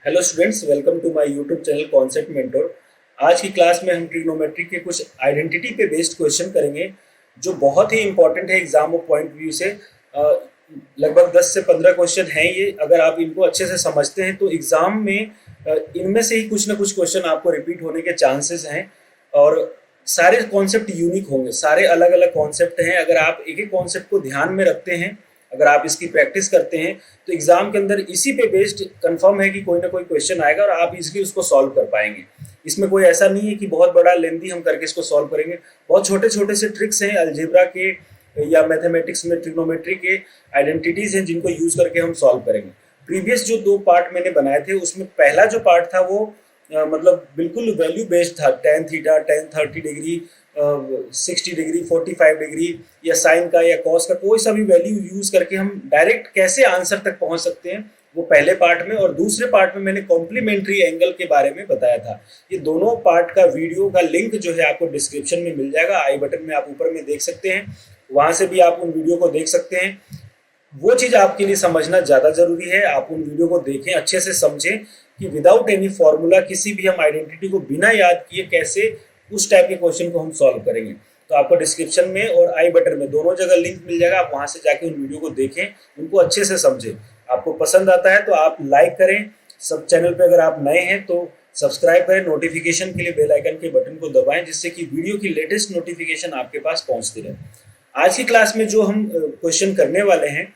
Hello students, welcome to my YouTube channel concept mentor. आज की class में हम ट्रिग्नोमेट्री के कुछ आइडेंटिटी पे बेस्ड क्वेश्चन करेंगे जो बहुत ही इंपॉर्टेंट है एग्जाम ऑफ पॉइंट व्यू से। लगभग 10 से 15 क्वेश्चन हैं ये। अगर आप इनको अच्छे से समझते हैं तो एग्जाम में इनमें से ही कुछ ना कुछ क्वेश्चन आपको रिपीट होने के चांसेस हैं। और सारे कॉन्सेप्ट यूनिक होंगे, सारे अलग अलग कॉन्सेप्ट हैं। अगर आप एक एक कॉन्सेप्ट को ध्यान में रखते हैं, अगर आप इसकी प्रैक्टिस करते हैं तो एग्जाम के अंदर इसी पे बेस्ड कंफर्म है कि कोई ना कोई क्वेश्चन आएगा और आप इजीली उसको सॉल्व कर पाएंगे। इसमें कोई ऐसा नहीं है कि बहुत बड़ा लेंथी हम करके इसको सॉल्व करेंगे। बहुत छोटे छोटे से ट्रिक्स हैं अलजेब्रा के या मैथमेटिक्स में ट्रिग्नोमेट्री के आइडेंटिटीज हैं जिनको यूज करके हम सॉल्व करेंगे। प्रीवियस जो 2 पार्ट मैंने बनाए थे उसमें पहला जो पार्ट था वो मतलब बिल्कुल वैल्यू बेस्ड था। Tan theta, ten 30 degree, 60 degree, 45 degree या साइन का या कॉस का कोई सा भी वैल्यू यूज करके हम डायरेक्ट कैसे आंसर तक पहुंच सकते हैं, वो पहले पार्ट में। और दूसरे पार्ट में मैंने कॉम्प्लीमेंट्री एंगल के बारे में बताया था। ये दोनों पार्ट का वीडियो का लिंक जो है आपको डिस्क्रिप्शन में मिल जाएगा, आई बटन में आप ऊपर में देख सकते हैं, वहां से भी आप उन वीडियो को देख सकते हैं। वो चीज आपके लिए समझना ज्यादा जरूरी है। आप उन वीडियो को देखें, अच्छे से समझें कि विदाउट एनी फॉर्मूला किसी भी हम आइडेंटिटी को बिना याद किए कैसे उस टाइप के क्वेश्चन को हम सॉल्व करेंगे। तो आपको डिस्क्रिप्शन में और आई बटन में दोनों जगह लिंक मिल जाएगा। आप वहां से जाके उन वीडियो को देखें, उनको अच्छे से समझें। आपको पसंद आता है तो आप लाइक करें। सब चैनल पे अगर आप नए हैं तो सब्सक्राइब करें। नोटिफिकेशन के लिए बेल आइकन के बटन को दबाएं जिससे कि वीडियो की लेटेस्ट नोटिफिकेशन आपके पास पहुंचती रहे। आज की क्लास में जो हम क्वेश्चन करने वाले हैं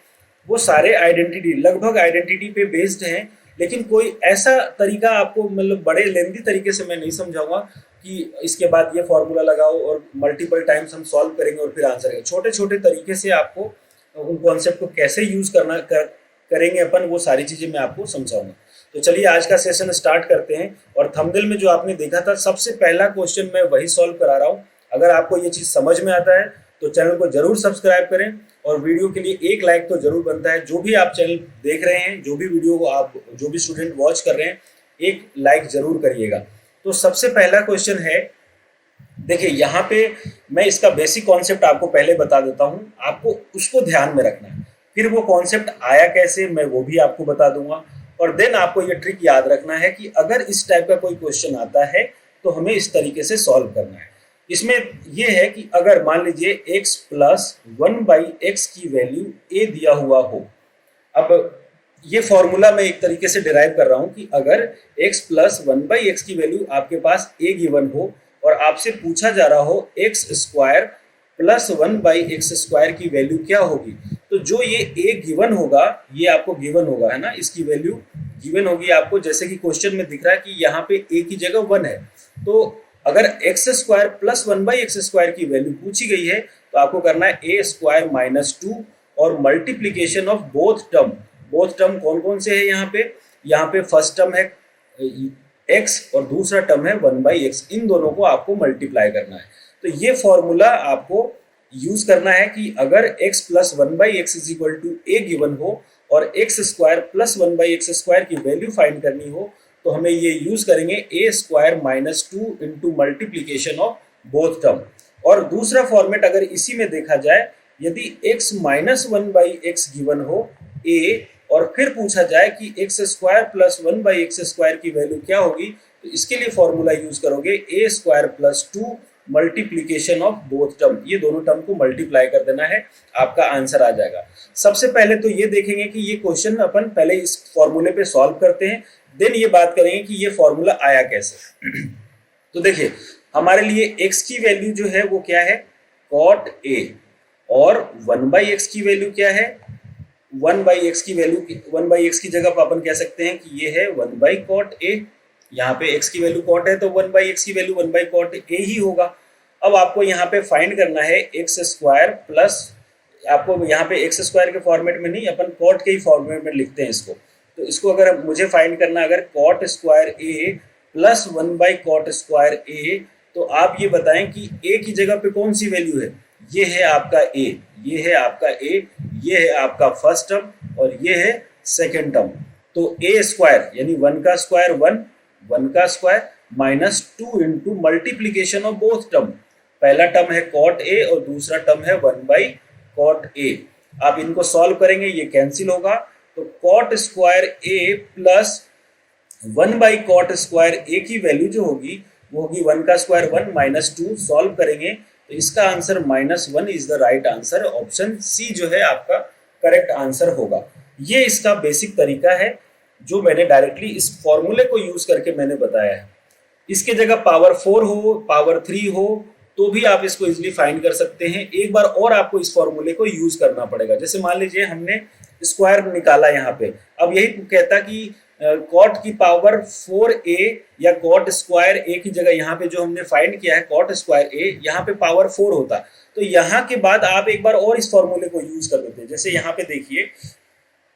वो सारे आइडेंटिटी, लगभग आइडेंटिटी पे बेस्ड हैं। लेकिन कोई ऐसा तरीका आपको मतलब बड़े लेंथी तरीके से मैं नहीं समझाऊंगा कि इसके बाद ये फॉर्मूला लगाओ और मल्टीपल टाइम्स हम सॉल्व करेंगे और फिर आंसर करेंगे। छोटे छोटे तरीके से आपको उन कॉन्सेप्ट को कैसे यूज करेंगे अपन, वो सारी चीजें मैं आपको समझाऊंगा। तो चलिए आज का सेशन स्टार्ट करते हैं। और थंबनेल में जो आपने देखा था सबसे पहला क्वेश्चन मैं वही सॉल्व करा रहा हूँ। अगर आपको ये चीज समझ में आता है तो चैनल को जरूर सब्सक्राइब करें और वीडियो के लिए एक लाइक तो जरूर बनता है। जो भी आप चैनल देख रहे हैं, जो भी वीडियो को आप, जो भी स्टूडेंट वॉच कर रहे हैं, एक लाइक जरूर करिएगा। तो सबसे पहला क्वेश्चन है, देखिए यहाँ पे मैं इसका बेसिक कॉन्सेप्ट आपको पहले बता देता हूँ, आपको उसको ध्यान में रखना है। फिर वो कॉन्सेप्ट आया कैसे मैं वो भी आपको बता दूंगा। और देन आपको ये ट्रिक याद रखना है कि अगर इस टाइप का कोई क्वेश्चन आता है तो हमें इस तरीके से सॉल्व करना है। इसमें यह है कि अगर मान लीजिए x प्लस 1/x की वैल्यू a दिया हुआ हो। अब ये फॉर्मूला मैं एक तरीके से डिराइव कर रहा हूं कि अगर x प्लस 1/x की वैल्यू आपके पास a गिवन हो और आपसे पूछा जा रहा हो x square plus 1/x square की वैल्यू क्या होगी, तो जो ये a गिवन होगा ये आपको गिवन होगा, है ना। इसकी वैल्यू गिवन होगी आपको, जैसे कि क्वेश्चन में दिख रहा है कि यहाँ पे a की जगह 1 है। तो अगर x square plus 1/x square की वैल्यू पूछी गई है तो आपको करना है a स्क्वायर माइनस 2 और multiplication of both term. Both term कौन कौन से है यहाँ पे फर्स्ट टर्म है x और दूसरा टर्म है 1/x। इन दोनों को आपको मल्टीप्लाई करना है। तो ये फॉर्मूला आपको यूज करना है कि अगर x plus 1/x is equal to a given हो और x square plus 1/x square की वैल्यू फाइंड करनी हो तो हमें ये यूज करेंगे a square minus 2 into multiplication of both term. और दूसरा फॉर्मेट अगर इसी में देखा जाए, यदि x माइनस 1/x गिवन हो a और फिर पूछा जाए कि x square plus 1/x square की वैल्यू क्या होगी, तो इसके लिए फॉर्मूला यूज करोगे a square plus 2 multiplication of both term. ये दोनों टर्म को मल्टीप्लाई कर देना है, आपका आंसर आ जाएगा। सबसे पहले तो ये देखेंगे कि ये क्वेश्चन अपन पहले इस फॉर्मूले पे सॉल्व करते हैं, देन ये बात करेंगे कि ये फॉर्मूला आया कैसे। तो देखिए हमारे लिए x की वैल्यू जो है वो क्या है, cot a, और 1/x की वैल्यू क्या है, 1/x की वैल्यू 1/x की जगह पर अपन कह सकते हैं कि ये है 1/cot a। यहाँ पे x की वैल्यू cot है तो 1/x की वैल्यू 1/cot a ही होगा। अब आपको यहाँ पे फाइंड करना है x स्क्वायर प्लस, आपको यहाँ पे x स्क्वायर के फॉर्मेट में नहीं, अपन cot के ही फॉर्मेट में लिखते हैं इसको। तो इसको अगर मुझे फाइंड करना, अगर cot square a plus 1/cot square a, तो आप ये बताएं कि a की जगह पे कौन सी वैल्यू है। ये है आपका a, ये है आपका a, ये है आपका फर्स्ट टर्म और ये है सेकेंड टर्म। तो a स्क्वायर यानी 1 का स्क्वायर 1, 1 का square minus 2 into multiplication of both term. पहला टर्म है cot a और दूसरा टर्म है 1/cot a। आप इनको सॉल्व करेंगे, ये कैंसिल होगा। तो cot square a plus 1/cot² a की वैल्यू जो होगी वो होगी 1 का स्क्वायर 1 -2। सॉल्व करेंगे तो इसका answer -1 is the right answer. Option C जो है आपका करेक्ट आंसर होगा। ये इसका बेसिक तरीका है जो मैंने डायरेक्टली इस फॉर्मूले को यूज करके मैंने बताया है। इसके जगह पावर 4 हो, पावर 3 हो, तो भी आप इसको इजीली फाइंड कर सकते हैं। एक बार और आपको इस फॉर्मूले को यूज करना पड़ेगा। जैसे मान लीजिए हमने स्क्वायर निकाला यहाँ पे, अब यही कहता कि कॉट की पावर 4a या कॉट स्क्वायर a की जगह यहाँ पे जो हमने फाइंड किया है कॉट स्क्वायर a, यहाँ पे पावर 4 होता, तो यहाँ के बाद आप एक बार और इस फॉर्मूले को यूज कर देते हैं। जैसे यहाँ पे देखिए,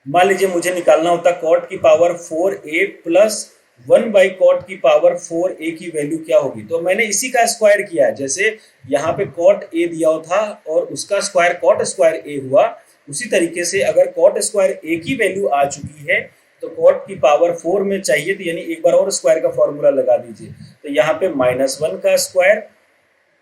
मान लीजिए मुझे निकालना होता कॉट की पावर 4a प्लस 1/cot की पावर 4a की वैल्यू क्या होगी, तो मैंने इसी का स्क्वायर किया है। जैसे यहाँ पे cot a दिया था और उसका स्क्वायर cot स्क्वायर a हुआ, उसी तरीके से अगर cot स्क्वायर a की वैल्यू आ चुकी है तो cot की पावर 4 में चाहिए, तो यानी एक बार और स्क्वायर का फॉर्मूला लगा दीजिए। तो यहाँ पे -1 का स्क्वायर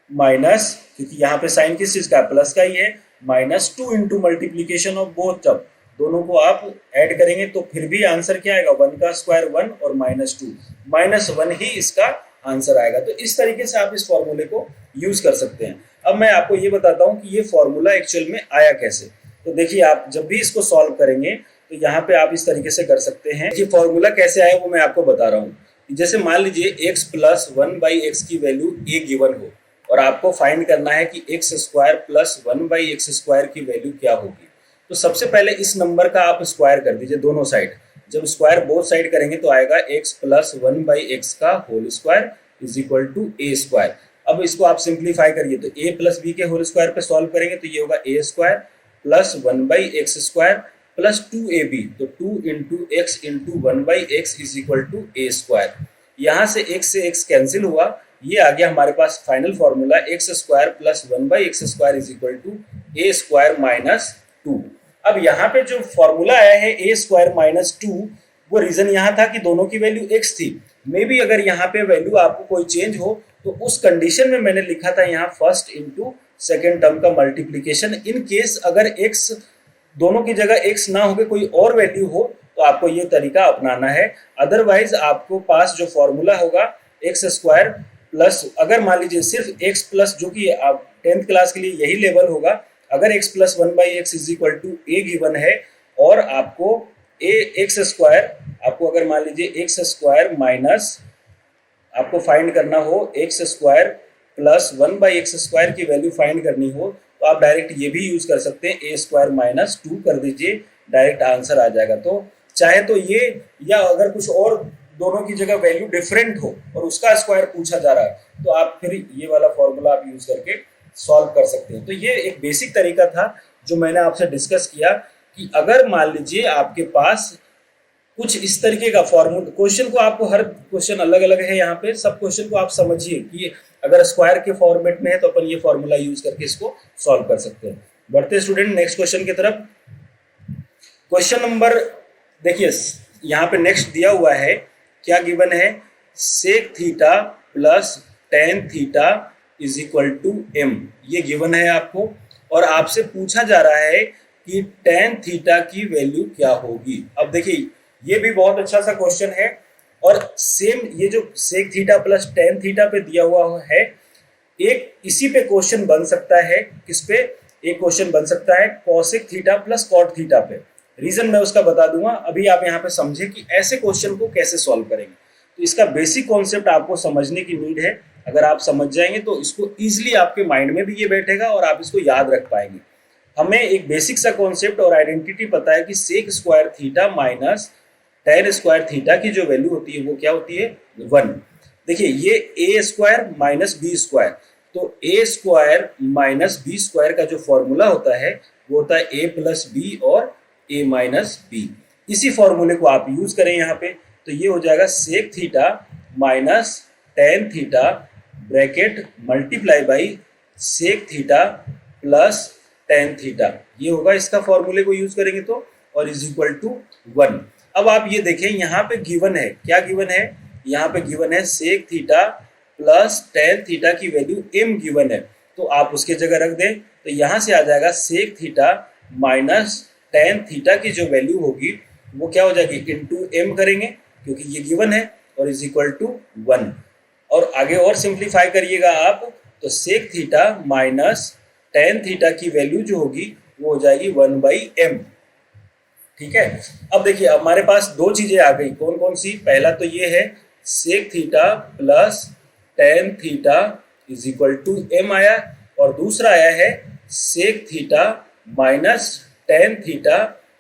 माइनस, क्योंकि यहाँ पे साइन किस चीज का प्लस का ही है, -2 into multiplication of both term, दोनों को आप ऐड करेंगे तो फिर भी आंसर क्या आएगा, 1 का स्क्वायर 1 और -2 -1 ही इसका आंसर आएगा। तो इस तरीके से आप इस फॉर्मूले को यूज कर सकते हैं। अब मैं आपको ये बताता हूँ कि ये फॉर्मूला एक्चुअल में आया कैसे। तो देखिए, आप जब भी इसको सॉल्व करेंगे तो यहाँ पे आप इस तरीके से कर सकते हैं। ये फॉर्मूला कैसे आया वो मैं आपको बता रहा हूँ। जैसे मान लीजिए x प्लस 1/x की वैल्यू a गिवन हो और आपको फाइंड करना है कि x² प्लस 1/x² की वैल्यू क्या होगी। तो सबसे पहले इस नंबर का आप स्क्वायर कर दीजिए दोनों साइड। जब स्क्वायर बोथ साइड करेंगे तो आएगा x प्लस 1/x का whole square is equal to a²। अब इसको आप सिंप्लीफाई करिए तो a प्लस b के होल स्क्वायर पे सॉल्व करेंगे तो ये होगा a² plus 1/x² plus 2ab, तो 2 into x into 1/x is equal to a²। यहाँ से x से x कैंसिल हुआ, ये आ गया हमारे पास final formula x² plus 1/x² is equal to a² minus 2। अब यहाँ पे जो फॉर्मूला आया है a² माइनस 2, वो रीजन यहाँ था कि दोनों की वैल्यू x थी। मे बी अगर यहाँ पे वैल्यू आपको कोई चेंज हो तो उस कंडीशन में मैंने लिखा था यहाँ फर्स्ट इंटू सेकेंड टर्म का मल्टीप्लीकेशन। इन केस अगर x दोनों की जगह x ना होकर कोई और वैल्यू हो तो आपको ये तरीका अपनाना है। अदरवाइज आपको पास जो फॉर्मूला होगा x² प्लस, अगर मान लीजिए सिर्फ x प्लस, जो कि आप 10th क्लास के लिए यही लेवल होगा, अगर x plus 1/x is equal to a given है और आपको x², आपको अगर मान लीजिए x² माइनस आपको फाइंड करना हो x² प्लस 1/x² की वैल्यू फाइंड करनी हो, तो आप डायरेक्ट ये भी यूज कर सकते हैं, a² माइनस 2 कर दीजिए, डायरेक्ट आंसर आ जाएगा। तो चाहे तो ये, या अगर कुछ और दोनों की जगह वैल्यू डिफरेंट हो और उसका स्क्वायर पूछा जा रहा है तो आप फिर ये वाला फॉर्मूला आप यूज करके सॉल्व कर सकते हैं। तो ये एक बेसिक तरीका था जो मैंने आपसे डिस्कस किया कि अगर मान लीजिए आपके पास कुछ इस तरीके का फॉर्मूला, क्वेश्चन को आपको, हर क्वेश्चन अलग अलग है, यहाँ पे सब क्वेश्चन को आप समझिए कि अगर स्क्वायर के फॉर्मेट में है तो अपन ये फॉर्मूला यूज करके इसको सॉल्व कर सकते हैं। बढ़ते स्टूडेंट नेक्स्ट क्वेश्चन की तरफ। क्वेश्चन नंबर देखिए, यहाँ पे नेक्स्ट दिया हुआ है, क्या गिवन है, sec theta plus tan theta is equal to m, ये गिवन है आपको और आपसे पूछा जा रहा है कि टेन थीटा की वैल्यू क्या होगी। अब देखिए, ये भी बहुत अच्छा सा क्वेश्चन है और सेम ये जो sec theta plus tan theta पे दिया हुआ है, एक इसी पे क्वेश्चन बन सकता है, किस पे, एक क्वेश्चन बन सकता है cosec theta plus cot theta पे। रीजन मैं उसका बता दूंगा, अभी आप यहाँ पे समझे कि ऐसे क्वेश्चन को कैसे सॉल्व करेंगे। तो इसका बेसिक कॉन्सेप्ट आपको समझने की नीड है। अगर आप समझ जाएंगे तो इसको इजीली आपके माइंड में भी ये बैठेगा और आप इसको याद रख पाएंगे। हमें एक बेसिक सा कॉन्सेप्ट और आइडेंटिटी पता है कि sec square theta minus tan square theta की जो वैल्यू होती है वो क्या होती है, 1। देखिए, ये a² माइनस b², तो a² माइनस b² का जो फॉर्मूला होता है वो होता है a प्लस बी और a माइनस बी। इसी फॉर्मूले को आप यूज करें यहाँ पे, तो ये हो जाएगा sec theta minus tan theta bracket multiply by sec theta plus tan theta, ये होगा इसका फॉर्मूले को यूज करेंगे तो, और इज इक्वल टू 1। अब आप ये देखें, यहाँ पे गिवन है, क्या गिवन है, यहाँ पे गिवन है sec theta plus tan theta की वैल्यू m गिवन है, तो आप उसके जगह रख दें, तो यहाँ से आ जाएगा sec theta minus tan theta की जो वैल्यू होगी वो क्या हो जाएगी, इंटू m करेंगे, क्योंकि ये गिवन है, और इज इक्वल टू 1। और आगे और सिंप्लीफाई करिएगा आप तो sec theta minus tan theta की वैल्यू जो होगी वो हो जाएगी 1/m। ठीक है, अब देखिए हमारे पास दो चीजें आ गई, कौन कौन सी? पहला तो ये है sec theta plus tan theta is equal to m आया, और दूसरा आया है sec theta minus tan theta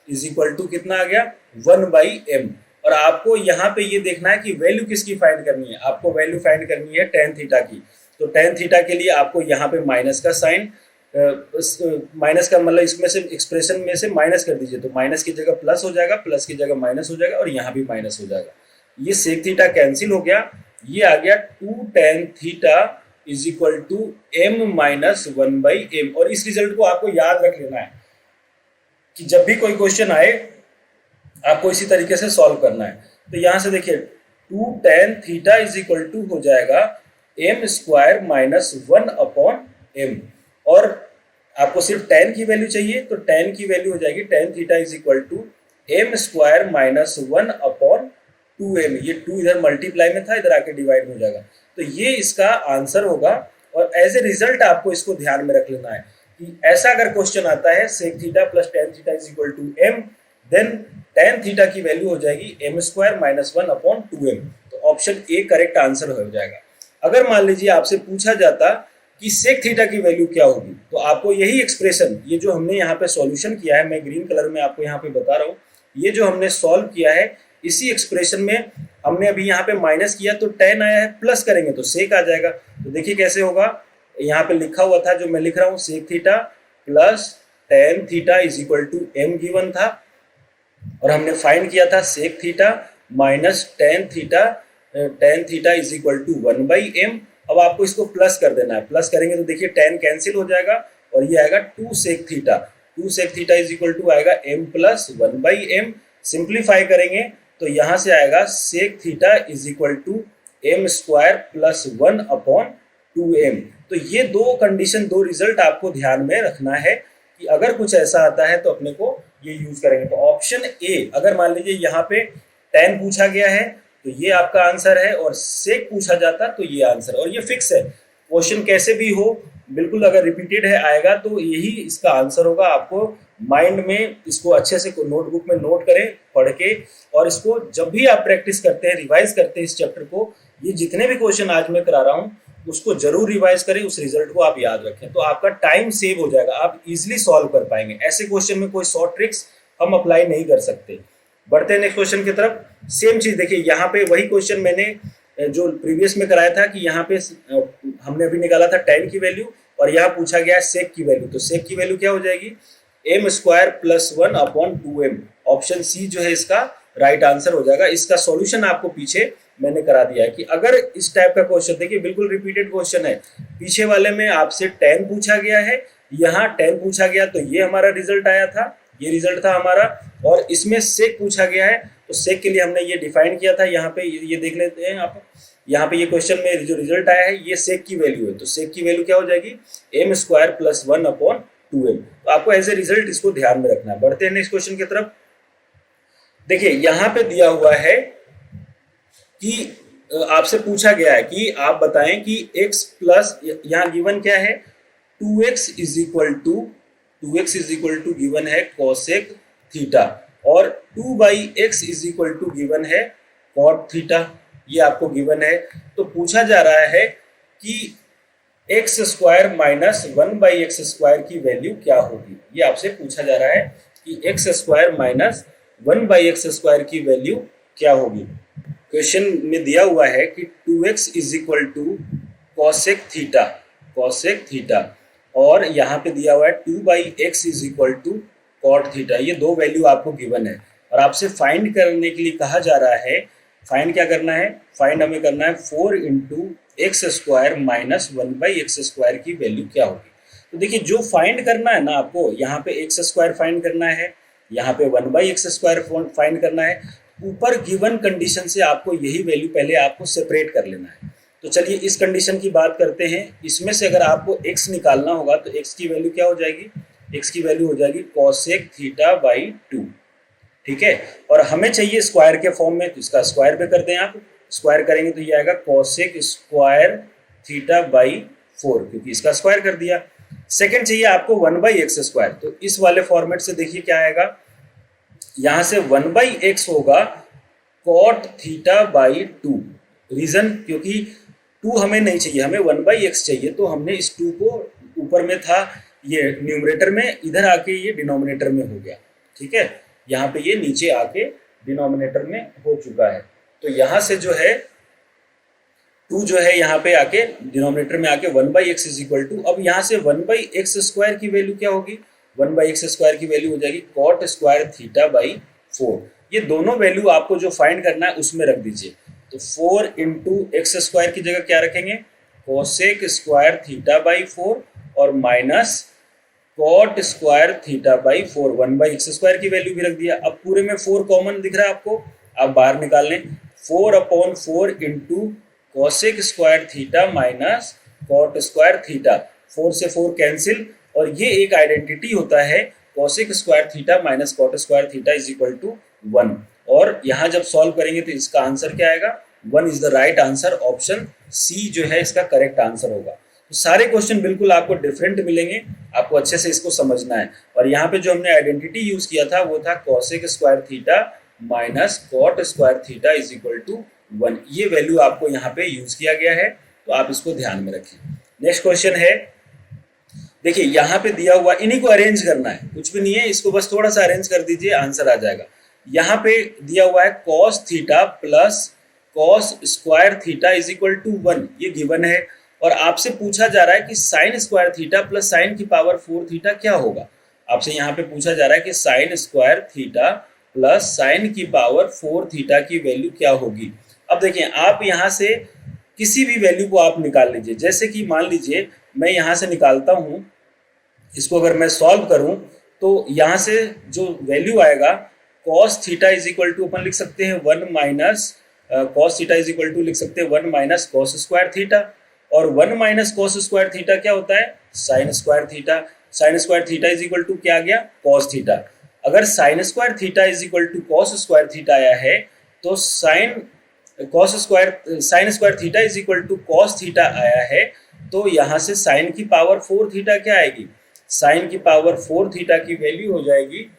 is equal to कितना आ गया? 1/m। और आपको यहाँ पे ये देखना है कि वैल्यू किसकी फाइंड करनी है। आपको वैल्यू फाइंड करनी है टेन थीटा की। तो टेन थीटा के लिए आपको यहाँ पे माइनस का साइन, माइनस का मतलब इसमें से एक्सप्रेशन में से माइनस कर दीजिए, तो माइनस की जगह प्लस हो जाएगा, प्लस की जगह माइनस हो जाएगा, और यहाँ भी माइनस हो जाएगा। ये सेक थीटा कैंसिल हो गया, ये आ गया 2 tan theta is equal to m minus 1/m। और इस रिजल्ट को आपको याद रख लेना है कि जब भी कोई क्वेश्चन आए आपको इसी तरीके से सॉल्व करना है। तो यहाँ से देखिए 2 tan theta is equal to हो जाएगा m स्क्वायर माइनस 1/m। और आपको सिर्फ टेन की वैल्यू चाहिए, तो टेन की वैल्यू हो जाएगी tan theta is equal to m square minus 1/2m। ये 2 इधर मल्टीप्लाई में था, इधर आके डिवाइड हो जाएगा, तो ये इसका आंसर होगा। और एज ए रिजल्ट आपको इसको ध्यान में रख लेना है कि ऐसा अगर क्वेश्चन आता है sec theta plus tan theta is equal to m, then tan theta की वैल्यू हो जाएगी m स्क्वायर माइनस 1/2m। तो ऑप्शन ए करेक्ट आंसर हो जाएगा। अगर मान लीजिए आपसे पूछा जाता कि सेक थीटा की वैल्यू क्या होगी, तो आपको यही एक्सप्रेशन, ये जो हमने यहाँ पे सॉल्यूशन किया है, मैं ग्रीन कलर में आपको यहाँ पे बता रहा हूँ, ये जो हमने सॉल्व किया है इसी एक्सप्रेशन में हमने अभी यहाँ पे माइनस किया तो टेन आया है, प्लस करेंगे तो सेक आ जाएगा। तो देखिए कैसे होगा, यहाँ पे लिखा हुआ था जो मैं लिख रहा हूँ, sec theta plus tan theta is equal to m given था, और हमने फाइंड किया था sec theta minus tan theta is equal to 1/m। अब आपको इसको प्लस कर देना है, प्लस करेंगे तो देखिए टेन कैंसिल हो जाएगा, और ये आएगा 2 sec theta is equal to आएगा m प्लस 1/m। सिंप्लीफाई करेंगे तो यहाँ से आएगा sec theta is equal to m square plus 1/2m। तो ये दो कंडीशन, दो रिजल्ट आपको ध्यान में रखना है कि अगर कुछ ऐसा आता है तो अपने को ये यूज करेंगे। तो ऑप्शन ए, अगर मान लीजिए यहाँ पे टेन पूछा गया है तो ये आपका आंसर है, और सेक पूछा जाता तो ये आंसर, और ये फिक्स है। क्वेश्चन कैसे भी हो, बिल्कुल अगर रिपीटेड है आएगा तो यही इसका आंसर होगा। आपको माइंड में इसको अच्छे से नोटबुक में नोट करें पढ़ के, और इसको जब भी आप प्रैक्टिस करते हैं, रिवाइज करते हैं इस चैप्टर को, ये जितने भी क्वेश्चन आज मैं करा रहा हूँ उसको जरूर रिवाइज करें, उस रिजल्ट को आप याद रखें, तो आपका टाइम सेव हो जाएगा, आप इजिली सॉल्व कर पाएंगे। ऐसे क्वेश्चन में कोई शॉर्ट ट्रिक्स हम अप्लाई नहीं कर सकते। बढ़ते हैं नेक्स्ट क्वेश्चन की तरफ। सेम चीज देखिए, यहाँ पे वही क्वेश्चन मैंने जो प्रीवियस में कराया था कि यहाँ पे हमने अभी निकाला था टेन की वैल्यू, और यहाँ पूछा गया है सेक की वैल्यू। तो सेक की वैल्यू क्या हो जाएगी? m square plus 1/2m। Option C जो है इसका राइट आंसर हो जाएगा। इसका सॉल्यूशन आपको पीछे मैंने करा दिया है कि अगर इस टाइप का क्वेश्चन, देखिए बिल्कुल रिपीटेड क्वेश्चन है, पीछे वाले में आपसे 10 पूछा गया है, यहाँ 10 पूछा गया, तो ये हमारा रिजल्ट आया था, ये रिजल्ट था हमारा, और इसमें सेक पूछा गया है, तो सेक के लिए हमने ये डिफाइन किया था। यहाँ पे ये देख लेते हैं आप, यहाँ पे ये क्वेश्चन में जो रिजल्ट आया है ये सेक की वैल्यू है, तो सेक की वैल्यू क्या हो जाएगी? m square plus 1/2m। तो आपको एज ए रिजल्ट इसको ध्यान में रखना है। बढ़ते हैं नेक्स्ट क्वेश्चन की तरफ। देखिए यहाँ पे दिया हुआ है कि आपसे पूछा गया है कि आप बताएं कि x प्लस, यहाँ गिवन क्या है? 2x is equal to given है कोसेक थीटा, और 2/x is equal to given है कॉट थीटा, ये आपको गिवन है। तो पूछा जा रहा है कि x square minus 1/x square की वैल्यू क्या होगी, ये आपसे पूछा जा रहा है कि x square minus 1/x square की वैल्यू क्या होगी। क्वेश्चन में दिया हुआ है कि 2x is equal to cosec theta, और यहाँ पे दिया हुआ है 2/x is equal to cot theta. ये दो वैल्यू आपको गिवन है, और आपसे फाइंड करने के लिए कहा जा रहा है। फाइंड क्या करना है? फाइंड हमें करना है 4 into x square minus 1/x square की वैल्यू क्या होगी। तो देखिए जो फाइंड करना है ना आपको, यहाँ पे एक्स स्क्वायर फाइंड करना है, यहाँ पे 1/x स्क्वायर फाइंड करना है। ऊपर गिवन कंडीशन से आपको यही वैल्यू पहले आपको सेपरेट कर लेना है। तो चलिए इस कंडीशन की बात करते हैं। इसमें से अगर आपको x निकालना होगा तो x की वैल्यू क्या हो जाएगी? x की वैल्यू हो जाएगी कॉसेक थीटा बाई 2। ठीक है। और हमें चाहिए स्क्वायर के फॉर्म में, तो इसका स्क्वायर भी कर दें आप। स्क्वायर करेंगे तो ये आएगा कोसेक स्क्वायर थीटा बाई 4, क्योंकि इसका स्क्वायर कर दिया। सेकंड चाहिए आपको 1/x², तो इस वाले फॉर्मेट से देखिए क्या आएगा, यहां से 1/x होगा कॉट थीटा बाई 2। रीजन, क्योंकि 2 हमें नहीं चाहिए, हमें 1/x चाहिए, तो हमने इस 2 को ऊपर में था ये न्यूमरेटर में, इधर आके ये डिनोमिनेटर में हो गया। ठीक है, यहाँ पे ये नीचे आके डिनोमिनेटर में हो चुका है। तो यहाँ से जो है 2 जो है यहाँ पे आके डिनोमिनेटर में आके 1/x इज इक्वल टू, अब यहाँ से 1/x² की वैल्यू क्या होगी, 1/x² की वैल्यू हो जाएगी कॉट स्क्वायर थीटा बाई 4। ये दोनों वैल्यू आपको जो फाइंड करना है उसमें रख दीजिए। तो 4 इंटू x² की जगह क्या रखेंगे, कोसेक स्क्वायर थीटा बाई 4 और minus cot square theta by 4, 1/x² की वैल्यू भी रख दिया। अब पूरे में 4 कॉमन दिख रहा है आपको, आप बाहर निकाल लें। 4/4 into cosec square theta minus cot square theta, 4 से 4 कैंसिल, और ये एक आइडेंटिटी होता है cosec square theta minus cot square theta is equal to 1। और यहाँ जब सॉल्व करेंगे तो इसका आंसर क्या आएगा, 1 is the right answer. Option C जो है इसका करेक्ट आंसर होगा। तो सारे क्वेश्चन बिल्कुल आपको डिफरेंट मिलेंगे, आपको अच्छे से इसको समझना है। और यहाँ पे जो हमने आइडेंटिटी यूज किया था वो था cosec square theta minus cot square theta is equal to 1। ये वैल्यू आपको यहाँ पे यूज किया गया है, तो आप इसको ध्यान में रखिए। नेक्स्ट क्वेश्चन है, देखिए यहाँ पे दिया हुआ, इन्हीं को अरेंज करना है, कुछ भी नहीं है, इसको बस थोड़ा सा अरेंज कर दीजिए, आंसर आ जाएगा। यहाँ पे दिया हुआ है cos theta plus cos square theta is equal to 1, ये गिवन है। और आपसे पूछा जा रहा है कि sine square theta plus sine की पावर 4 थीटा क्या होगा। आपसे यहाँ पे पूछा जा रहा है कि sine square theta plus sine की पावर 4 थीटा की वैल्यू क्या होगी। अब देखिए, आप यहाँ से किसी भी वैल्यू को आप निकाल लीजिए। जैसे कि मान लीजिए मैं यहाँ से निकालता हूँ, इसको अगर मैं सॉल्व करूँ तो यहाँ से जो वैल्यू आएगा cos theta is equal to, अपन लिख सकते हैं 1 minus cos theta is equal to लिख सकते हैं 1 माइनस कॉस स्क्वायर थीटा। और 1 माइनस कॉस स्क्वायर थीटा क्या होता है, sine square theta. Sine square theta is equal to क्या आ गया, कॉस थीटा। अगर sine square theta is equal to cos square theta आया है, तो sine square theta is equal to cos theta आया है, तो यहाँ से साइन की पावर 4 थीटा क्या आएगी, साइन की पावर 4 थीटा की वैल्यू हो जाएगी,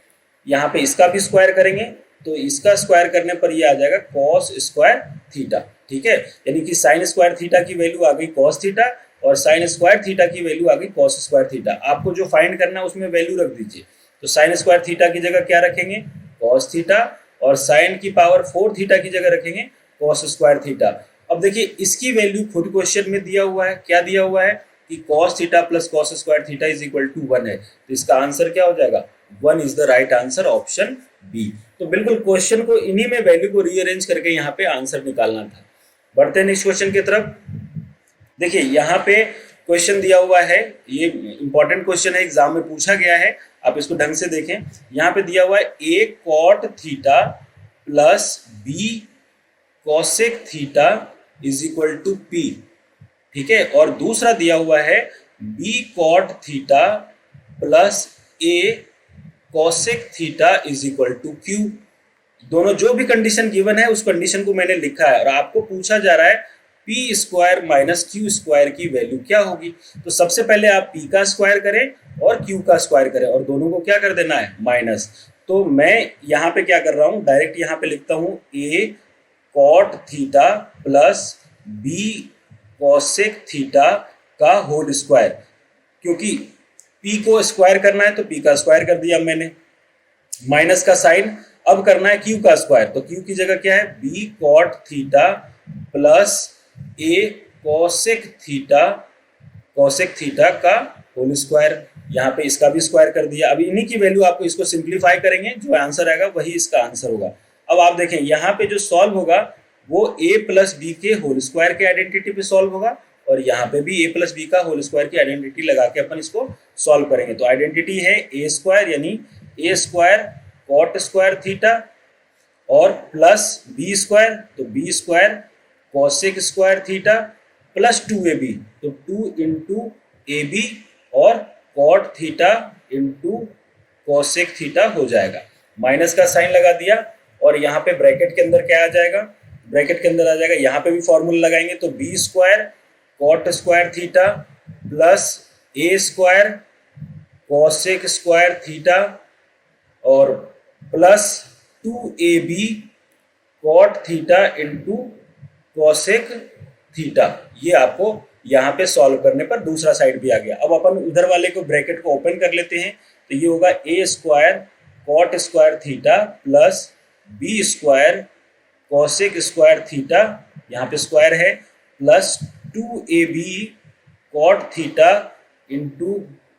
यहाँ पे इसका भी स्क्वायर करेंगे तो इसका स्क्वायर करने पर ये आ जाएगा कॉस स्क्वायर थीटा। ठीक है, यानी कि साइन स्क्वायर थीटा की वैल्यू आ गई कॉस थीटा और साइन स्क्वायर थीटा की वैल्यू आ गई कॉस स्क्वायर थीटा। आपको जो फाइंड करना है उसमें वैल्यू रख दीजिए। तो साइन स्क्वायर थीटा की जगह क्या रखेंगे, कॉस थीटा, और साइन की पावर 4 थीटा की जगह रखेंगे कॉस स्क्वायर थीटा। अब देखिए, इसकी वैल्यू खुद क्वेश्चन में दिया हुआ है, क्या दिया हुआ है कि cos theta plus cos square theta is equal to 1 है। तो इसका आंसर क्या हो जाएगा, 1 is the right answer, option B. तो बिल्कुल क्वेश्चन को इन्हीं में वैल्यू को रीअरेंज करके यहाँ पे आंसर निकालना था। बढ़ते हैं नेक्स्ट क्वेश्चन की तरफ। देखिए यहाँ पे क्वेश्चन दिया हुआ है, ये इंपॉर्टेंट क्वेश्चन है, एग्जाम में पूछा गया है, आप इसको ढंग से देखें। यहाँ पे दिया हुआ है a cot theta plus b cosec theta is equal to p। ठीक है, और दूसरा दिया हुआ है b cot theta plus a cosec theta is equal to q। दोनों जो भी कंडीशन गिवन है उस कंडीशन को मैंने लिखा है, और आपको पूछा जा रहा है P square minus Q square की वैल्यू क्या होगी। तो सबसे पहले आप पी का स्क्वायर करें और क्यू का स्क्वायर करें, और दोनों को क्या कर देना है, माइनस। तो मैं यहाँ पे क्या कर रहा हूँ, डायरेक्ट यहाँ पे लिखता हूँ a cot theta plus b cosec theta का होल स्क्वायर, क्योंकि p को स्क्वायर करना है तो p का स्क्वायर कर दिया मैंने, माइनस का साइन। अब करना है q का स्क्वायर, तो q की जगह क्या है, b cot theta plus a cosec theta का होल स्क्वायर। यहाँ पे इसका भी स्क्वायर कर दिया। अब इन्हीं की वैल्यू आपको इसको सिंप्लीफाई करेंगे, जो आंसर आएगा वही इसका आंसर होगा। अब आप देखें यहाँ पे जो सॉल्व होगा वो a प्लस बी के होल स्क्वायर के आइडेंटिटी पे सॉल्व होगा, और यहाँ पे भी a प्लस बी का होल स्क्वायर की आइडेंटिटी लगा के अपन इसको सॉल्व करेंगे। तो आइडेंटिटी है a स्क्वायर, यानी a square cot square theta और प्लस बी स्क्वायर, तो b square cosec square theta plus 2ab, तो 2 इंटू ए बी और cot theta into cosec theta हो जाएगा। माइनस का साइन लगा दिया और यहाँ पे ब्रैकेट के अंदर क्या आ जाएगा, ब्रैकेट के अंदर आ जाएगा, यहाँ पे भी फॉर्मूला लगाएंगे तो b square cot square theta plus a square cosec square theta और plus 2ab cot theta into cosec theta. ये आपको यहाँ पे सॉल्व करने पर दूसरा साइड भी आ गया। अब अपन उधर वाले को ब्रैकेट को ओपन कर लेते हैं तो ये होगा a square cot square theta plus b square cosec square theta, यहाँ पे स्क्वायर है, plus 2ab cot theta into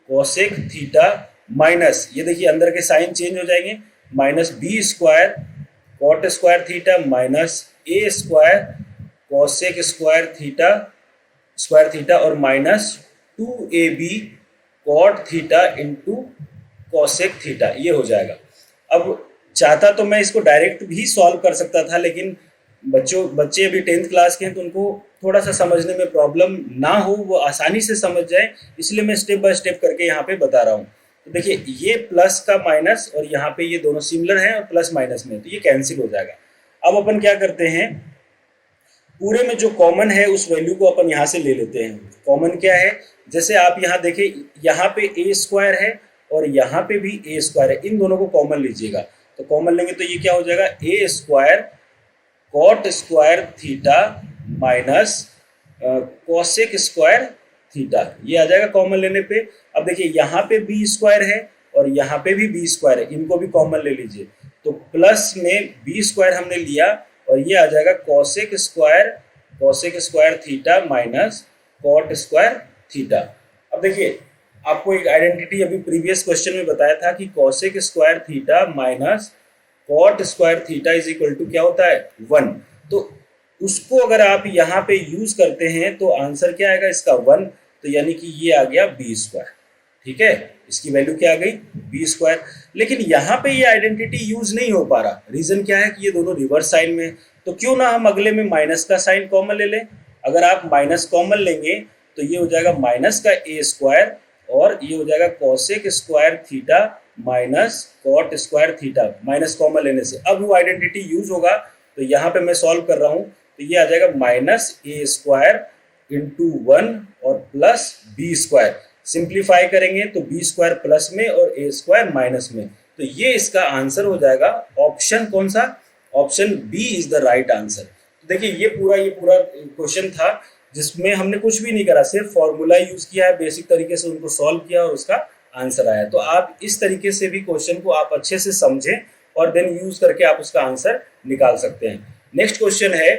cosec theta minus, ये देखिए अंदर के साइन चेंज हो जाएंगे, minus b square cot square theta minus a square cosec square theta और minus 2ab cot theta into cosec theta, ये हो जाएगा। अब चाहता तो मैं इसको डायरेक्ट भी सॉल्व कर सकता था, लेकिन बच्चे अभी 10th क्लास के हैं तो उनको थोड़ा सा समझने में प्रॉब्लम ना हो, वो आसानी से समझ जाए, इसलिए मैं स्टेप बाय स्टेप करके यहाँ पे बता रहा हूँ। तो देखिए ये प्लस का माइनस और यहाँ पे ये दोनों सिमिलर हैं और प्लस माइनस में, तो ये कैंसिल हो जाएगा। अब अपन क्या करते हैं, पूरे में जो कॉमन है उस वैल्यू को अपन यहाँ से ले लेते हैं। कॉमन क्या है, जैसे आप यहाँ देखें, यहाँ पे ए स्क्वायर है और यहाँ पे भी ए स्क्वायर है, इन दोनों को कॉमन लीजिएगा। तो कॉमन लेंगे तो ये क्या हो जाएगा, a square cot square theta minus cosec square theta, ये आ जाएगा कॉमन लेने पे। अब देखिए यहाँ पे बी स्क्वायर है और यहाँ पे भी बी स्क्वायर है, इनको भी कॉमन ले लीजिए। तो प्लस में बी स्क्वायर हमने लिया और ये आ जाएगा cosec square theta minus cot square theta. अब देखिए आपको एक आइडेंटिटी अभी प्रीवियस क्वेश्चन में बताया था कि cosec square theta minus cot square theta is equal to क्या होता है, 1। तो उसको अगर आप यहाँ पे यूज करते हैं तो आंसर क्या आएगा इसका, 1। तो यानी कि ये आ गया बी स्क्वायर, ठीक है, इसकी वैल्यू क्या आ गई, बी स्क्वायर। लेकिन यहाँ पे ये आइडेंटिटी यूज नहीं हो पा रहा, रीजन क्या है कि ये दोनों रिवर्स साइन में, तो क्यों ना हम अगले में माइनस का साइन कॉमन ले लें। अगर आप माइनस कॉमन लेंगे तो ये हो जाएगा माइनस का ए स्क्वायर और ये हो जाएगा cosec square theta minus cot square theta, minus common लेने से। अब वो आइडेंटिटी यूज होगा, तो यहाँ पे मैं सॉल्व कर रहा हूँ तो ये आ जाएगा माइनस ए स्क्वायर इंटू 1 और प्लस बी स्क्वायर। सिंप्लीफाई करेंगे तो बी स्क्वायर प्लस में और ए स्क्वायर माइनस में, तो ये इसका आंसर हो जाएगा ऑप्शन कौन सा, option b is the right answer. देखिए ये पूरा क्वेश्चन था जिसमें हमने कुछ भी नहीं करा, सिर्फ फॉर्मूला यूज किया है, बेसिक तरीके से उनको सॉल्व किया और उसका आंसर आया। तो आप इस तरीके से भी क्वेश्चन को आप अच्छे से समझें और देन यूज करके आप उसका आंसर निकाल सकते हैं। नेक्स्ट क्वेश्चन है,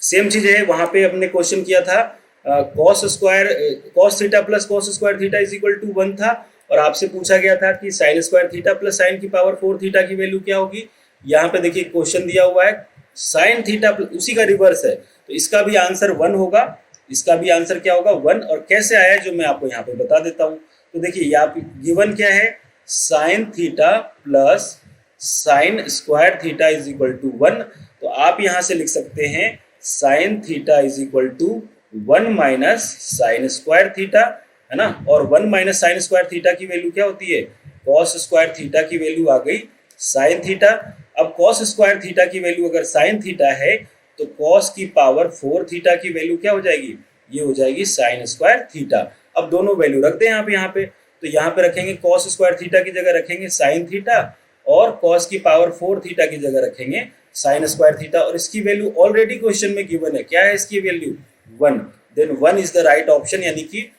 सेम चीज है, वहां पे हमने क्वेश्चन किया था cos theta plus cos square theta is equal to 1 था और आपसे पूछा गया था कि sine square theta plus sine की पावर 4 थीटा की वैल्यू क्या होगी। यहाँ पे देखिए क्वेश्चन दिया हुआ है साइन थीटा, उसी का रिवर्स है, तो इसका भी आंसर 1 होगा, इसका भी आंसर क्या होगा 1। और कैसे आया है जो मैं आपको यहाँ पे बता देता हूँ। तो देखिए यहाँ पे गिवन क्या है, sine theta plus sine square theta is equal to 1। तो आप यहाँ से लिख सकते हैं sine theta is equal to 1 minus sine square theta, है ना, और 1 माइनस साइन स्क्वायर थीटा की वैल्यू क्या होती है, कॉस स्क्वायर थीटा की वैल्यू आ गई साइन थीटा। अब कॉस स्क्वायर थीटा की वैल्यू अगर साइन थीटा है तो कॉस की पावर 4 थीटा की वैल्यू क्या हो जाएगी, ये हो जाएगी साइन स्क्वायर थीटा। अब दोनों वैल्यू रख दें आप यहाँ पे, तो यहाँ पे रखेंगे कॉस स्क्वायर थीटा की जगह रखेंगे साइन थीटा और कॉस की पावर 4 थीटा की जगह रखेंगे साइन स्क्वायर थीटा, और इसकी वैल्यू ऑलरेडी क्वेश्चन में गिवन है, क्या है इसकी value 1। Then 1 is the right option, यानी कि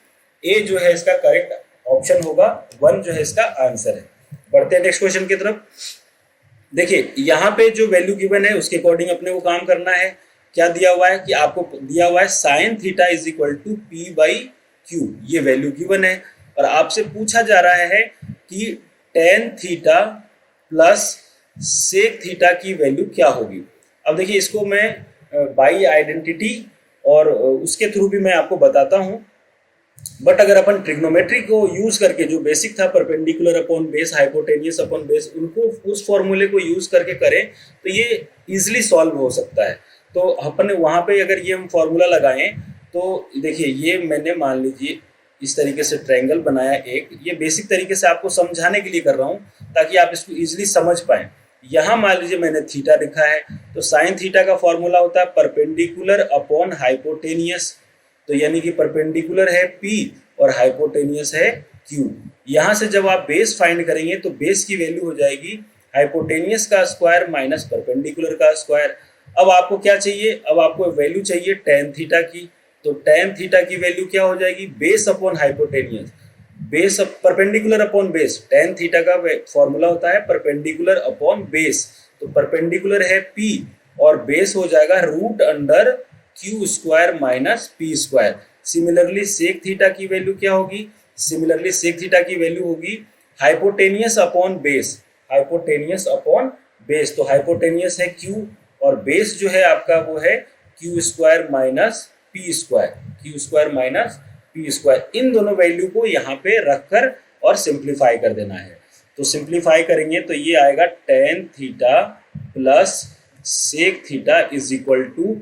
ए जो है इसका करेक्ट ऑप्शन होगा, 1 जो है इसका आंसर है। बढ़ते हैं नेक्स्ट क्वेश्चन की तरफ। देखिए यहाँ पे जो वैल्यू गिवन है उसके अकॉर्डिंग अपने को काम करना है। क्या दिया हुआ है कि आपको दिया हुआ है sine theta is equal to p by q, ये वैल्यू गिवन है और आपसे पूछा जा रहा है कि tan theta plus sec theta की वैल्यू क्या होगी। अब देखिए इसको मैं बाई आइडेंटिटी और उसके थ्रू भी मैं आपको बताता हूँ, बट अगर अपन ट्रिग्नोमेट्री को यूज करके जो बेसिक था perpendicular upon base hypotenuse upon base, उनको उस फॉर्मूले को यूज करके करें तो ये इजीली सॉल्व हो सकता है। तो अपन वहाँ पे अगर ये हम फॉर्मूला लगाएं तो देखिए ये मैंने मान लीजिए इस तरीके से ट्रायंगल बनाया एक, ये बेसिक तरीके से आपको समझाने के लिए कर रहा हूँ ताकि आप इसको इजीली समझ पाएं। यहाँ मान लीजिए मैंने थीटा लिखा है, तो साइन थीटा का फॉर्मूला होता है परपेंडिकुलर अपॉन हाइपोटेनियस। तो यानी कि परपेंडिकुलर है P और हाइपोटेनियस है Q। यहाँ से जब आप बेस फाइंड करेंगे तो बेस की वैल्यू हो जाएगी हाइपोटेनियस का स्क्वायर माइनस परपेंडिकुलर का स्क्वायर। अब आपको क्या चाहिए, अब आपको वैल्यू चाहिए टेन थीटा की। तो टेन थीटा की वैल्यू क्या हो जाएगी, base upon hypotenuse, base perpendicular upon base. Tan theta का फॉर्मूला होता है परपेंडिकुलर अपॉन बेस। तो परपेंडिकुलर है P और बेस हो जाएगा root under q square minus p square. Similarly sec theta की वैल्यू क्या होगी, सिमिलरली सेक थीटा की वैल्यू होगी hypotenuse upon base, hypotenuse upon base. तो हाइपोटेनियस है Q और बेस जो है आपका वो है q square minus p square, Q square minus p square. इन दोनों वैल्यू को यहाँ पे रखकर और सिंप्लीफाई कर देना है। तो सिंप्लीफाई करेंगे तो ये आएगा tan theta plus sec theta is equal to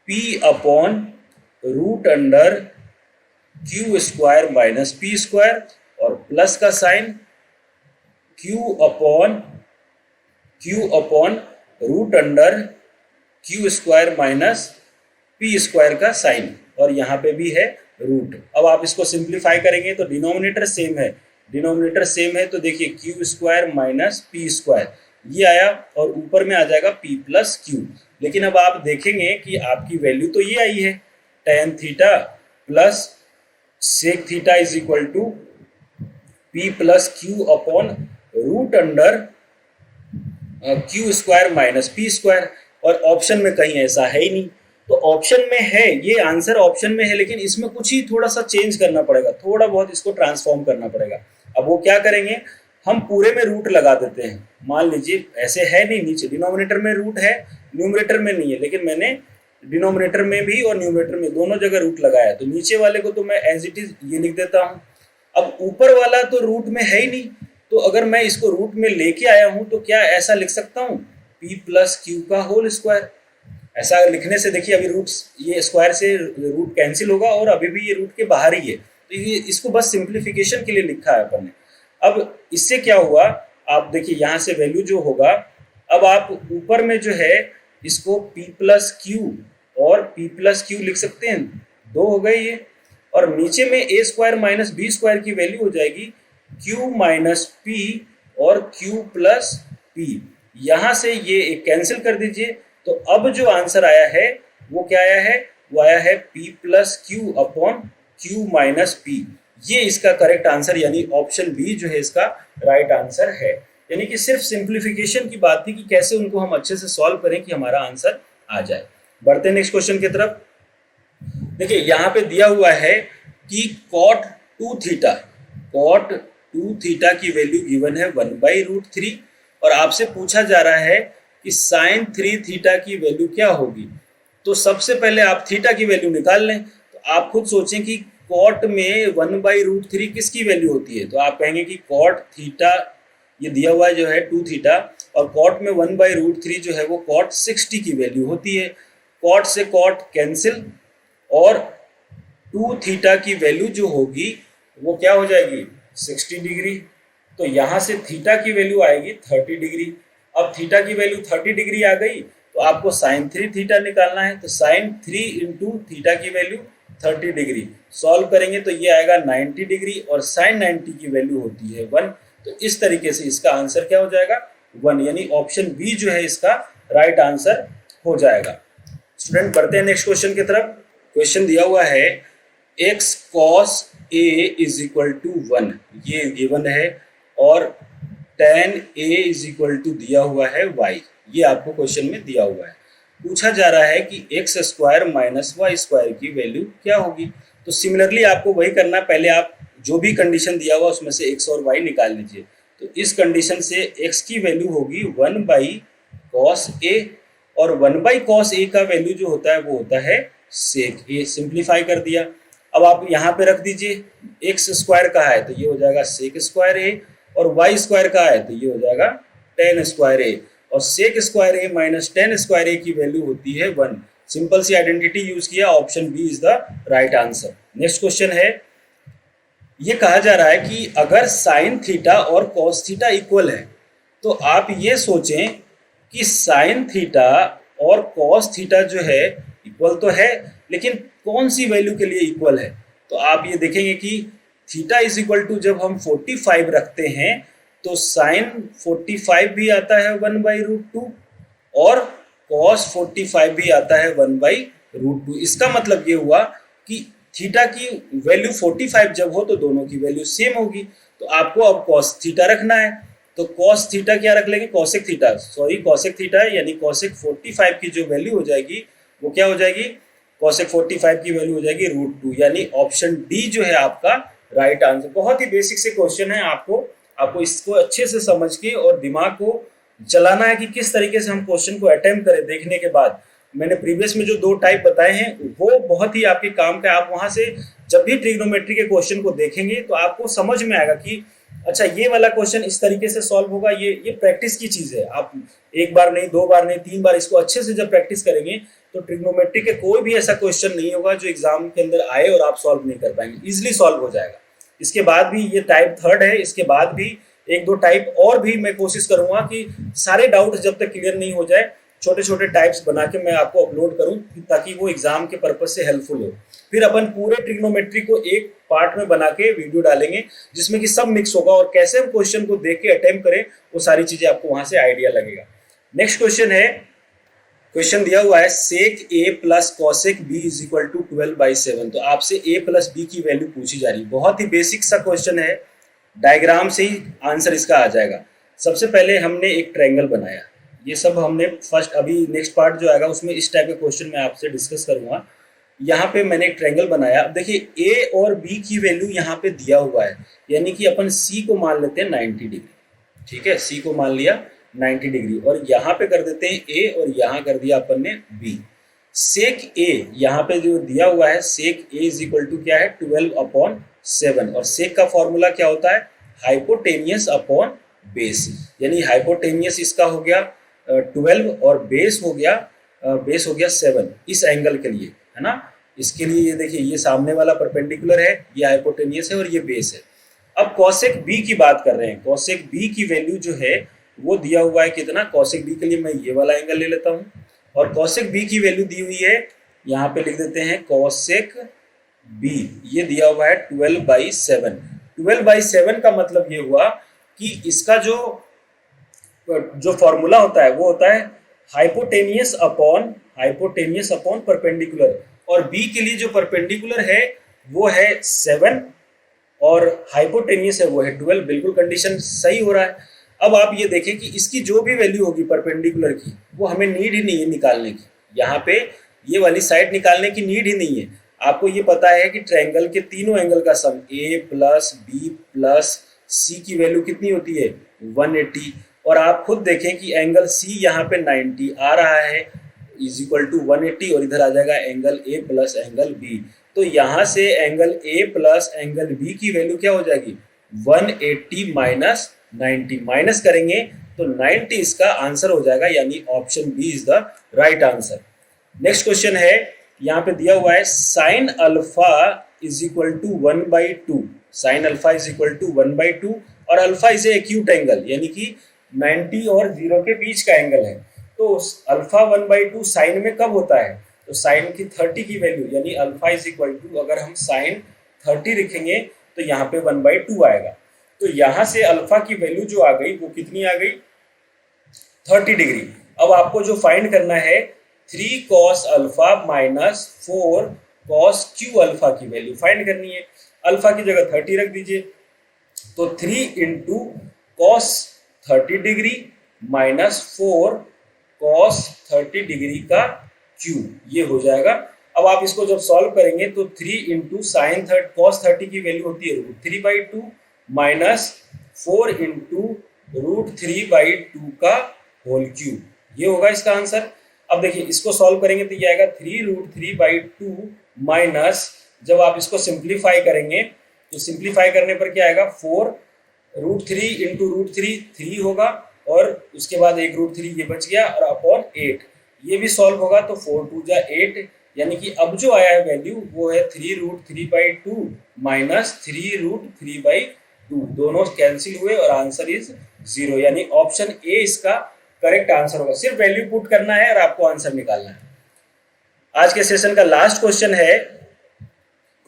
P upon root under q square minus p square और प्लस का sign Q upon root under q square minus p square का साइन, और यहाँ पे भी है रूट। अब आप इसको सिंप्लीफाई करेंगे तो डिनोमिनेटर सेम है, डिनोमिनेटर सेम है तो देखिए Q square minus p square ये आया और ऊपर में आ जाएगा p प्लस क्यू। लेकिन अब आप देखेंगे कि आपकी वैल्यू तो ये आई है tan theta plus sec theta is equal to p plus q upon root under q square minus p square, और ऑप्शन में कहीं ऐसा है ही नहीं। तो ऑप्शन में है, ये आंसर ऑप्शन में है, लेकिन इसमें कुछ ही थोड़ा सा चेंज करना पड़ेगा, थोड़ा बहुत इसको ट्रांसफॉर्म करना पड़ेगा। अब वो क्या करेंगे, हम पूरे में रूट लगा देते हैं। मान लीजिए ऐसे है नहीं, नीचे डिनोमिनेटर में रूट है, न्यूमरेटर में नहीं है, लेकिन मैंने डिनोमिनेटर में भी और न्यूमरेटर में दोनों जगह रूट लगाया, तो नीचे वाले को तो मैं एज इट इज ये लिख देता हूँ। अब ऊपर वाला तो रूट में है ही नहीं, तो अगर मैं इसको रूट में लेके आया हूँ तो क्या ऐसा लिख सकता हूँ p प्लस क्यू का होल स्क्वायर। ऐसा लिखने से देखिए अभी रूट, ये स्क्वायर से रूट कैंसिल होगा और अभी भी ये रूट के बाहर ही है, तो ये इसको बस सिंप्लीफिकेशन के लिए लिखा है अपन ने। अब इससे क्या हुआ, आप देखिए यहाँ से वैल्यू जो होगा, अब आप ऊपर में जो है इसको p प्लस क्यू और p प्लस क्यू लिख सकते हैं, दो हो गए ये, और नीचे में a square minus b square की वैल्यू हो जाएगी q माइनस पी और q प्लस पी। यहाँ से ये एक कैंसिल कर दीजिए, तो अब जो आंसर आया है वो क्या आया है, वो आया है p plus q upon q minus P. ये इसका करेक्ट आंसर यानी ऑप्शन बी जो है इसका राइट आंसर है। यानी कि सिर्फ सिंप्लीफिकेशन की बात थी कि कैसे उनको हम अच्छे से सॉल्व करें कि हमारा आंसर आ जाए। बढ़ते हैं नेक्स्ट क्वेश्चन की तरफ। देखिए यहाँ पे दिया हुआ है कि cot 2 थीटा, cot 2 थीटा की वैल्यू गिवन है 1/√3 और आपसे पूछा जा रहा है कि साइन 3 थीटा की वैल्यू क्या होगी। तो सबसे पहले आप थीटा की वैल्यू निकाल लें। तो आप खुद सोचें कि कॉट में 1/√3 किसकी वैल्यू होती है, तो आप कहेंगे कि कॉट थीटा ये दिया हुआ है जो है 2 थीटा, और कॉट में 1/√3 जो है वो कॉट 60 की वैल्यू होती है। कॉट से कॉट कैंसिल और 2 थीटा की वैल्यू जो होगी वो क्या हो जाएगी 60 डिग्री। तो यहाँ से थीटा की वैल्यू आएगी 30 डिग्री। अब थीटा की वैल्यू 30 डिग्री आ गई तो आपको साइन 3 थीटा निकालना है। तो साइन 3 इंटू थीटा की वैल्यू 30 डिग्री, सॉल्व करेंगे तो ये आएगा 90 डिग्री और साइन 90 की वैल्यू होती है 1। तो इस तरीके से इसका आंसर क्या हो जाएगा 1, यानी ऑप्शन बी जो है इसका राइट आंसर हो जाएगा। स्टूडेंट बढ़ते हैं नेक्स्ट क्वेश्चन की तरफ। क्वेश्चन दिया हुआ है x cos a is equal to 1, ये गिवन है, और tan a is equal to दिया हुआ है y, ये आपको क्वेश्चन में दिया हुआ है। पूछा जा रहा है कि x square minus y square की वैल्यू क्या होगी। तो सिमिलरली आपको वही करना, पहले आप जो भी कंडीशन दिया हुआ उसमें से x और y निकाल लीजिए। तो इस कंडीशन से x की वैल्यू होगी 1/cos a और 1/cos a का वैल्यू जो होता है वो होता है sec a। सिंप्लीफाई कर दिया। अब आप यहाँ पे रख दीजिए, x स्क्वायर का है तो ये हो जाएगा sec स्क्वायर a, और y स्क्वायर का है तो ये हो जाएगा tan स्क्वायर a, और sec square a minus tan square a की वैल्यू होती है 1। सिंपल सी आइडेंटिटी यूज किया, option b is the right answer. Next question है ये कहा जा रहा है कि अगर साइन थीटा और कॉस थीटा इक्वल है तो आप ये सोचें कि साइन थीटा और कॉस थीटा जो है इक्वल तो है, लेकिन कौन सी वैल्यू के लिए इक्वल है। तो आप ये देखेंगे कि थीटा इज इक्वल टू जब हम 45 रखते हैं तो साइन 45 भी आता है 1/√2 और कॉस 45 भी आता है 1/√2। इसका मतलब ये हुआ कि थीटा की वैल्यू 45 जब हो तो दोनों की वैल्यू सेम होगी। तो आपको अब कॉस थीटा रखना है, तो कॉस थीटा क्या रख लेंगे, cosec theta, sorry cosec theta यानी कॉसेक 45 की जो वैल्यू हो जाएगी वो क्या हो जाएगी, कॉसेक 45 की वैल्यू हो जाएगी √2, यानी ऑप्शन डी जो है आपका राइट आंसर। बहुत ही बेसिक से क्वेश्चन है, आपको इसको अच्छे से समझ के और दिमाग को चलाना है कि किस तरीके से हम क्वेश्चन को अटेम्प्ट करें। देखने के बाद मैंने प्रीवियस में जो 2 टाइप बताए हैं वो बहुत ही आपके काम का। आप वहां से जब भी ट्रिग्नोमेट्री के क्वेश्चन को देखेंगे तो आपको समझ में आएगा कि अच्छा ये वाला क्वेश्चन इस तरीके से सॉल्व होगा। ये प्रैक्टिस की चीज है। आप एक बार नहीं, 2 बार नहीं, 3 बार इसको अच्छे से जब प्रैक्टिस करेंगे तो ट्रिग्नोमेट्री के कोई भी ऐसा क्वेश्चन नहीं होगा जो एग्जाम के अंदर आए और आप सॉल्व नहीं कर पाएंगे, इजिली सॉल्व हो जाएगा। इसके बाद भी ये टाइप 3 है, इसके बाद भी 1-2 टाइप और भी मैं कोशिश करूंगा कि सारे डाउट जब तक क्लियर नहीं हो जाए छोटे छोटे टाइप्स बना के मैं आपको अपलोड करूं ताकि वो एग्जाम के पर्पज से हेल्पफुल हो। फिर अपन पूरे ट्रिग्नोमेट्री को एक पार्ट में बना के वीडियो डालेंगे जिसमें कि सब मिक्स होगा और कैसे हम क्वेश्चन को देख के अटेम्प्ट करें वो सारी चीजें आपको वहां से आइडिया लगेगा। नेक्स्ट क्वेश्चन है, क्वेश्चन दिया हुआ है sec A plus cosec B is equal to 12/7। तो आपसे ए प्लस बी की वैल्यू पूछी जा रही है। बहुत ही बेसिक सा क्वेश्चन है, डायग्राम से ही आंसर इसका आ जाएगा। सबसे पहले हमने एक ट्रायंगल बनाया, ये सब हमने फर्स्ट, अभी नेक्स्ट पार्ट जो आएगा उसमें इस टाइप के क्वेश्चन मैं आपसे डिस्कस करूंगा। यहाँ पे मैंने एक ट्रायंगल बनाया। अब देखिए ए और बी की वैल्यू यहाँ पे दिया हुआ है, यानी कि अपन सी को मान लेते हैं 90 डिग्री। ठीक है, सी को मान लिया 90 डिग्री और यहाँ पे कर देते हैं ए और यहाँ कर दिया अपन ने बी। सेक ए यहाँ पे जो दिया हुआ है, sec A is equal to क्या है 12/7 और सेक का फॉर्मूला क्या होता है हाइपोटेनियस अपॉन बेस, यानी हाइपोटेनियस इसका हो गया 12 और बेस हो गया 7 इस एंगल के लिए, है ना। इसके लिए ये देखिए ये सामने वाला परपेंडिकुलर है, ये हाइपोटेनियस है और ये बेस है। अब कॉसेक बी की बात कर रहे हैं, कॉसेक बी की वैल्यू जो है वो दिया हुआ है कितना, कॉसेक बी के लिए मैं ये वाला एंगल ले लेता हूँ और कॉसेक बी की वैल्यू दी हुई है, यहाँ पे लिख देते हैं कॉसेक बी, ये दिया हुआ है 12/7। 12/7 का मतलब ये हुआ कि इसका जो फॉर्मूला होता है वो होता है हाइपोटेनियस अपॉन परपेंडिकुलर, और बी के लिए जो परपेंडिकुलर है वो है 7 और हाइपोटेनियस है वो है 12। बिल्कुल कंडीशन सही हो रहा है। अब आप ये देखें कि इसकी जो भी वैल्यू होगी परपेंडिकुलर की वो हमें नीड ही नहीं है निकालने की, यहाँ पे ये वाली साइड निकालने की नीड ही नहीं है। आपको ये पता है कि ट्रायंगल के तीनों एंगल का सम ए प्लस बी प्लस सी की वैल्यू कितनी होती है 180, और आप खुद देखें कि एंगल सी यहाँ पे 90 आ रहा है इज इक्वल टू 180 और इधर आ जाएगा angle a plus angle b. तो यहाँ से angle a plus angle b की वैल्यू क्या हो जाएगी 180 माइनस 90, माइनस करेंगे तो 90 इसका आंसर हो जाएगा, यानी option b is the right answer. Next question है, यहाँ पे दिया हुआ है sine alpha is equal to 1/2, sine alpha is equal to 1/2 और alpha is a acute angle, यानी कि 90 और 0 के बीच का एंगल है। तो अल्फा 1/2 साइन में कब होता है, तो साइन की 30 की वैल्यू, यानी अल्फा इज इक्वल टू अगर हम साइन 30 लिखेंगे तो यहाँ पे 1/2 आएगा। तो यहाँ से अल्फा की वैल्यू जो आ गई वो कितनी आ गई 30 डिग्री। अब आपको जो फाइंड करना है 3 cos alpha minus 4 cos Q alpha की वैल्यू फाइंड करनी है। अल्फा की जगह 30 रख दीजिए, तो 3 into cos 30 degree minus 4 cos 30 degree का क्यू, ये हो जाएगा। अब आप इसको जब सॉल्व करेंगे तो 3 इंटू साइन cos 30 की वैल्यू होती है √3/2 माइनस 4 इंटू √3/2 का होल क्यूब, ये होगा इसका आंसर। अब देखिए इसको सॉल्व करेंगे तो ये आएगा 3√3/2 माइनस, जब आप इसको सिंप्लीफाई करेंगे तो सिंप्लीफाई करने पर क्या आएगा 4 √3 इंटू √3 3 होगा और उसके बाद एक √3 ये बच गया और अपॉन 8, ये भी सॉल्व होगा तो 4 2 जा 8, यानी कि अब जो आया है वैल्यू वो है 3√3/2 माइनस 3√3/2, दोनों कैंसिल हुए और आंसर इज 0, यानी ऑप्शन ए इसका करेक्ट आंसर होगा। सिर्फ वैल्यू पुट करना है और आपको आंसर निकालना है। आज के सेशन का लास्ट क्वेश्चन है,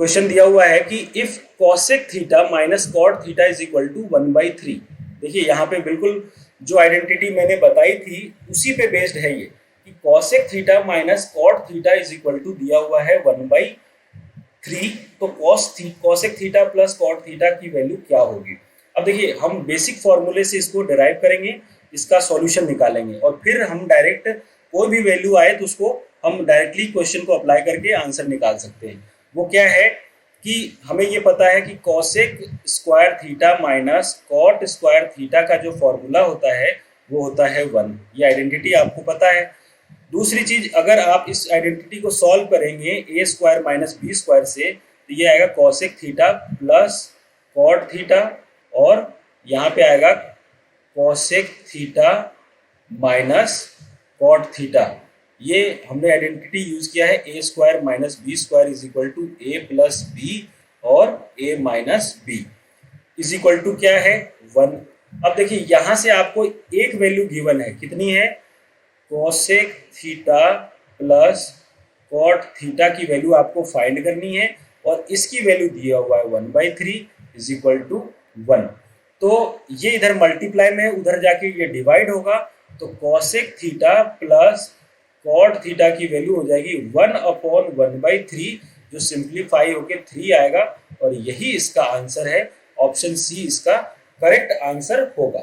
क्वेश्चन दिया हुआ है कि if cosec theta minus cot theta is equal to 1/3। देखिए यहाँ पे बिल्कुल जो आइडेंटिटी मैंने बताई थी उसी पे बेस्ड है ये कि cosec theta minus cot theta is equal to दिया हुआ है 1/3। तो cosec theta plus cot theta की वैल्यू क्या होगी। अब देखिए हम बेसिक फॉर्मूले से इसको डिराइव करेंगे, इसका सॉल्यूशन निकालेंगे और फिर हम डायरेक्ट कोई भी वैल्यू आए तो उसको हम डायरेक्टली क्वेश्चन को अप्लाई करके आंसर निकाल सकते हैं। वो क्या है कि हमें ये पता है कि cosec square theta minus cot square theta का जो फॉर्मूला होता है वो होता है 1। ये आइडेंटिटी आपको पता है। दूसरी चीज, अगर आप इस आइडेंटिटी को सॉल्व करेंगे a square minus b square से, तो ये आएगा cosec theta plus cot theta और यहाँ पे आएगा cosec theta minus cot theta. ये हमने आइडेंटिटी यूज किया है a square minus b square is equal to a plus b और a minus b is equal to क्या है 1। अब देखिए यहाँ से आपको एक वैल्यू गिवन है, कितनी है, cosec theta plus cot theta की वैल्यू आपको फाइंड करनी है और इसकी वैल्यू दिया हुआ है 1/3 इज इक्वल टू 1। तो ये इधर मल्टीप्लाई में है, उधर जाके ये डिवाइड होगा, तो cosec theta plus cot theta की वैल्यू हो जाएगी 1/1/3 जो सिंप्लीफाई होके 3 आएगा और यही इसका आंसर है। ऑप्शन सी इसका करेक्ट आंसर होगा।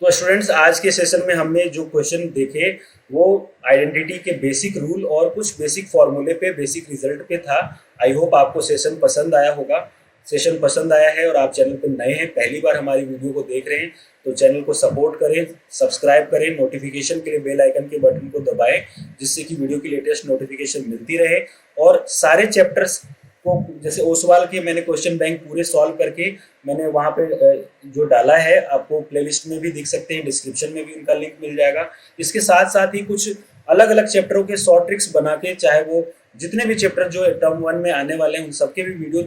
तो स्टूडेंट्स आज के सेशन में हमने जो क्वेश्चन देखे वो आइडेंटिटी के बेसिक रूल और कुछ बेसिक फॉर्मूले पे, बेसिक रिजल्ट पे था। आई होप आपको सेशन पसंद आया होगा। सेशन पसंद आया है और आप चैनल पर नए हैं, पहली बार हमारी वीडियो को देख रहे हैं, तो चैनल को सपोर्ट करें, सब्सक्राइब करें, नोटिफिकेशन के लिए बेल आइकन के बटन को दबाएं जिससे कि वीडियो की लेटेस्ट नोटिफिकेशन मिलती रहे। और सारे चैप्टर्स को, जैसे ओसवाल के मैंने क्वेश्चन बैंक पूरे सॉल्व करके मैंने वहाँ पे जो डाला है, आपको प्लेलिस्ट में भी दिख सकते हैं, डिस्क्रिप्शन में भी उनका लिंक मिल जाएगा। इसके साथ साथ ही कुछ अलग अलग चैप्टरों के शॉर्ट ट्रिक्स बना के, चाहे वो जितने भी चैप्टर जो टर्म 1 में आने वाले हैं उन सबके भी video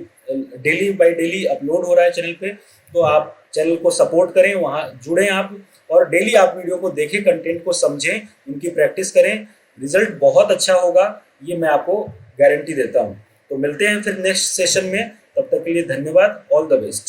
daily by daily upload हो रहा है चैनल पे। तो आप चैनल को सपोर्ट करें, वहाँ जुड़ें आप और डेली आप वीडियो को देखें, कंटेंट को समझें, उनकी प्रैक्टिस करें। रिजल्ट बहुत अच्छा होगा, ये मैं आपको गारंटी देता हूँ। तो मिलते हैं फिर नेक्स्ट सेशन में, तब तक के लिए धन्यवाद। All the best.